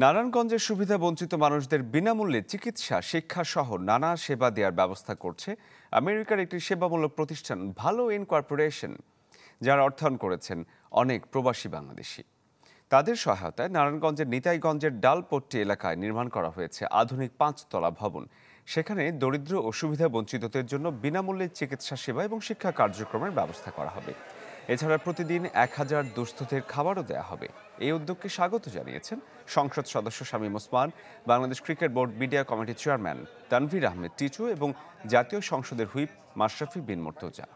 নারায়ণগঞ্জের সুবিধা বঞ্চিত মানুষদের বিনামূল্যে চিকিৎসা শিক্ষা সহ নানা সেবা দেওয়ার ব্যবস্থা করছে আমেরিকার একটি সেবামূলক প্রতিষ্ঠান ভালো ইনকর্পোরেশন, যার অর্থায়ন করেছেন অনেক প্রবাসী বাংলাদেশি। তাদের সহায়তায় নারায়ণগঞ্জের নিতাইগঞ্জের ডালপট্টি এলাকায় নির্মাণ করা হয়েছে আধুনিক 5 তলা ভবন। সেখানে দরিদ্র ও সুবিধা বঞ্চিতদের জন্য বিনামূল্যে চিকিৎসা সেবা এবং শিক্ষা কার্যক্রমের ব্যবস্থা করা হবে। এছাড়া প্রতিদিন 1000 দুস্থদের খাবারও দেওয়া হবে। এই উদ্যোগকে স্বাগত জানিয়েছেন সংসদ সদস্য Shamim Osman, Bangladesh cricket board media কমিটির চেয়ারম্যান তানভীর আহমেদ টিটু এবং জাতীয় সংসদের হুইপ মাশরাফি বিন মুর্তজা।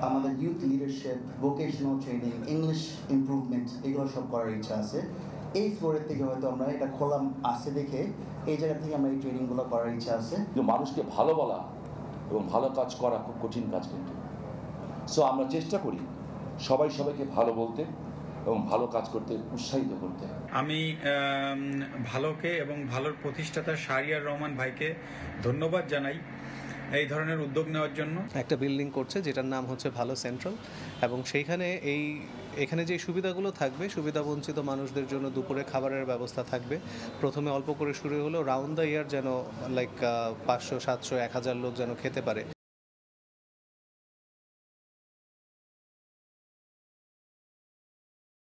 আমাদের youth leadership, vocational training, English improvement, এগুলো সব করার ইচ্ছা আছে। এই ফ্লোরের থেকে হয়তো আমরা এটা খোলাম আছে দেখে এই জায়গা থেকে আমরা এই ট্রেনিংগুলো করার ইচ্ছা আছে। মানুষকে ভালো বলা এবং ভালো কাজ করা খুব কঠিন কাজ, কিন্তু আমরা চেষ্টা করি সবাইকে ভালো বলতে এবং ভালো কাজ করতে উৎসাহিত করতে। আমি ভালোকে এবং ভালোর প্রতিষ্ঠাতা শাহরিয়ার রহমান ভাইকে ধন্যবাদ জানাই এই ধরনের উদ্যোগ নেওয়ার জন্য। একটা বিল্ডিং করছে যেটার নাম হচ্ছে ভালো সেন্ট্রাল, এবং সেইখানে এখানে যে সুবিধাগুলো থাকবে, সুবিধা বঞ্চিত মানুষদের জন্য দুপুরে খাবারের ব্যবস্থা থাকবে। প্রথমে অল্প করে শুরু হলো, রাউন্ড দ্য ইয়ার যেন 500, 700, 1000 লোক যেন খেতে পারে।